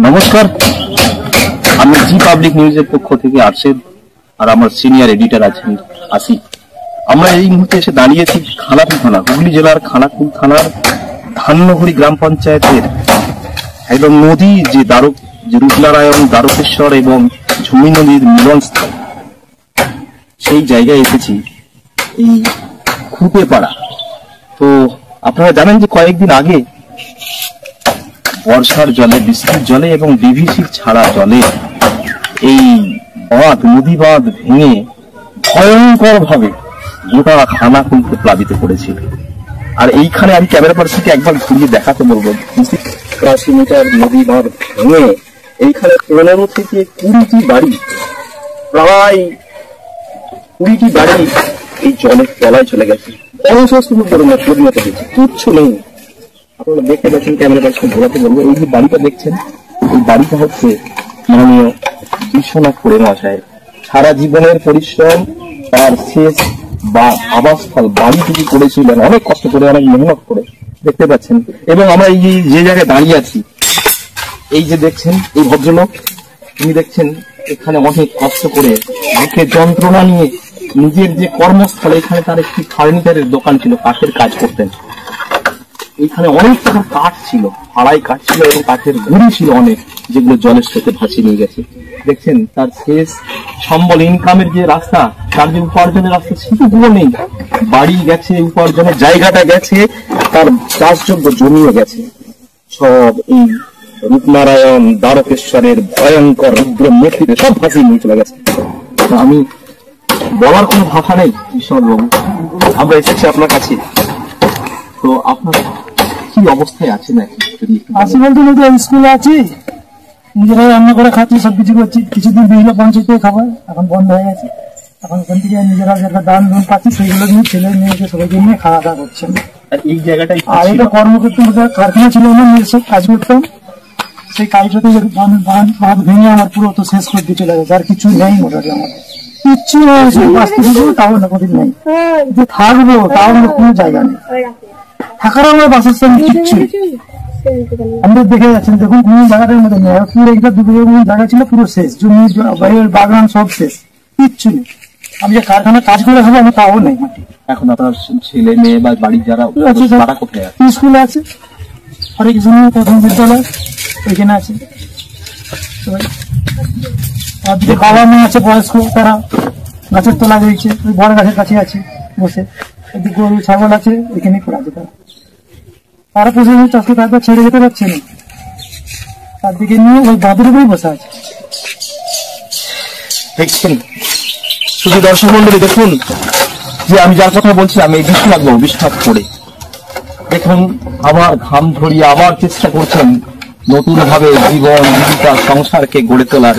নমস্কার, আমি জি পাবলিক নিউজের পক্ষ থেকে আরশেদ আর আমার সিনিয়র এডিটর আছেন আসিফ। আমরা এই মুহূর্তে এসে দাঁড়িয়েছি খানাকুল থানা, হুগলি জেলার খানাকুল থানার ধান্যঘড়ি গ্রাম পঞ্চায়েতের একদম নদী যে রূপনারায়ণ, দ্বারকেশ্বর এবং ঝুমি নদীর মিলনস্থল, সেই জায়গায় এসেছি, এই খুঁটেপাড়া। তো আপনারা জানেন যে কয়েকদিন আগে বর্ষার জলে, বৃষ্টির জলে এবং ডিভিসি ছাড়া জলে এই নদী বাঁধ ভেঙে ভয়ঙ্কর ভাবে গোটা খানাকুলকে প্লাবিত করেছিল। আর এইখানে আমি ক্যামেরা পার্সনকে একবার ঘুরিয়ে দেখাতে বলবো, 80 মিটার নদী বাঁধ ভেঙে এইখানে 15 থেকে 20টি বাড়ি, প্রায় 20টি বাড়ি এই জলের তলায় চলে গেছে, পরিণত হয়েছে, কিচ্ছু নেই। আপনারা দেখতে পাচ্ছেন, ক্যামেরা পার্সন ঘোরাতে বলবো, এই যে বাড়িটা দেখছেন, এই বাড়িটা হচ্ছে মাননীয় বিশ্বনাথ করে মহাশয় সারা জীবনের পরিশ্রম, তার শেষ বা আবাসস্থল বাড়ি থেকে করেছিলেন, অনেক কষ্ট করে, অনেক মেহনত করে, দেখতে পাচ্ছেন। এবং আমরা এই যে জায়গায় দাঁড়িয়ে আছি, এই যে দেখছেন এই ভদ্রলোক, তিনি দেখছেন এখানে অনেক কষ্ট করে বুকে যন্ত্রণা নিয়ে নিজের যে কর্মস্থলে, এখানে তার একটি ফার্নিচারের দোকান ছিল, কাঠের কাজ করতেন। এখানে অনেক টাকা কাঠ ছিল, হাড়াই কাঠ ছিল এবং কাঠের গুঁড়ি ছিল অনেক, যেগুলো জলের স্রোতে ভাসিয়ে নিয়ে গেছে। দেখছেন তার শেষ সম্বল, ইনকামের যে রাস্তা, তার যে উপার্জনের রাস্তা, সেটুকুও নেই। বাড়ি গেছে, উপার্জনের জায়গাটা গেছে, তার চাষযোগ্য জমিও গেছে, সব এই রূপনারায়ণ, দ্বারকেশ্বরের ভয়ঙ্কর রুদ্র মূর্তিতে সব ভাসিয়ে নিয়ে চলে গেছে। আমি বলার কোনো ভাষা নেই বিশ্বনাথ বাবু, আমরা এসেছি আপনার কাছে। তো আপনার কি অবস্থায় আছে নাকি? আছি বলতে স্কুলে আছি, নিজেরাই রান্না করে খাচ্ছি, সবকিছু করছি। কিছুদিন বিভিন্ন পঞ্চায়েতে খাবার, এখন বন্ধ হয়ে গেছে। এখন ওখান থেকে নিজেরা যেটা দান ধন পাচ্ছি, সেইগুলো নিয়ে ছেলে মেয়েকে সবাইকে নিয়ে খাওয়া দাওয়া করছেন। এই জায়গাটাই আর এটা কর্মক্ষেত্রে কারখানা ছিল, আমার নিজস্ব কাজ করতাম, সেই কাজটাতে বাঁধ ভেঙে আমার পুরো তো শেষ করে দিয়ে চলে গেছে। আর কিছু নেই মোটামুটি, আমার কিচ্ছু বাঁচতে পারবো তাও না, কোথাও নেই, যে থাকবো তাও আমার কোনো জায়গা নেই, থাকার আমার বাসস্থান কিচ্ছু। আমরা দেখে যাচ্ছেন, দেখুন কোন জায়গাটার মধ্যে নেই, পুরো একটা দুটো জায়গা ছিল পুরো শেষ, জমি বাগান সব শেষ, কিচ্ছু নেই। আমি যে কারখানা কাজ করে খাবো, আমি তাও নেই মাটি। এখন আপনার ছেলে মেয়ে বা বাড়ির যারা কোথায়? স্কুলে আছে, হরেকৃষ্ণ প্রথম বিদ্যালয় ওইখানে আছে। বাবা মা আছে বয়স্ক, তারা গাছের তলা রয়েছে, ওই বড় গাছের কাছে আছে বসে। গরু ছাগল আছে, ওইখানেই পড়ে আছে তারা। তারা পুষে চাষকে তারপর ছেড়ে যেতে পারছে না, তার দিকে নিয়ে ওই বাঁধের উপরেই বসে আছে। দেখছেন শুধু দর্শক মন্ডলী, দেখুন যে আমি যার কথা বলছি, আমি বিশ্বনাথ বাবু, বিশ্বনাথ করে দেখুন আবার ঘাম ঝরিয়ে আবার চেষ্টা করছেন নতুন ভাবে জীবন জীবিকা সংসারকে গড়ে তোলার।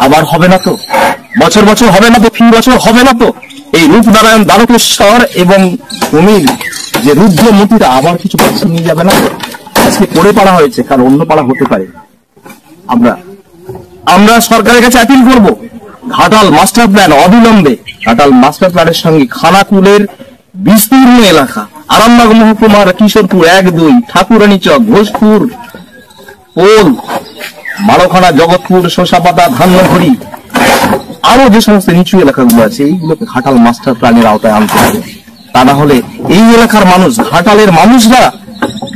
আবার হবে না তো, বছর বছর হবে না তো, ফি বছর হবে না তো, এই রূপনারায়ণ, দ্বারকেশ্বর এবং কুমির যে রুদ্র মূর্তিটা আবার কিছু পাশে নিয়ে যাবে না? আজকে করে পাড়া হয়েছে, কারণ অন্য পাড়া হতে পারে। আমরা সরকারের কাছে আপিল করব, ঘাটাল মাস্টার প্ল্যান অবিলম্বে, ঘাটাল মাস্টার প্ল্যানের সঙ্গে খানাকুলের বিস্তীর্ণ এলাকা, আরামবাগ মহকুমার কিশোরপুর 1-2, ঠাকুরানী চক, ঘোষপুর, পোল, মারখানা, জগৎপুর, শোষাপাতা, ধান্যঘড়ি, আরো যে সমস্ত নিচু এলাকাগুলো আছে, এইগুলোকে ঘাটাল মাস্টার প্ল্যানের আওতায় আনতে হবে। তা না হলে এই এলাকার মানুষ, ঘাটালের মানুষরা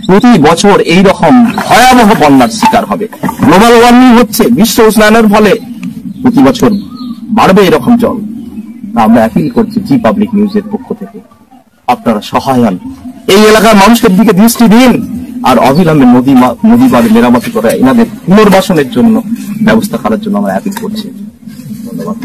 প্রতি বছর এইরকম ভয়াবহ বন্যার শিকার হবে। গ্লোবাল ওয়ার্মিং হচ্ছে, বিশ্ব উষ্ণায়নের ফলে প্রতি বছর বাড়বে এরকম জল। আমরা অ্যাপিল করছি জি পাবলিক নিউজের পক্ষ থেকে, আপনারা সহায় হন, এই এলাকার মানুষের দিকে দৃষ্টি দিন, আর অবিলম্বে নদী বাঁধ মেরামতি করে এনাদের পুনর্বাসনের জন্য ব্যবস্থা করার জন্য আমরা অ্যাপিল করছি। ধন্যবাদ।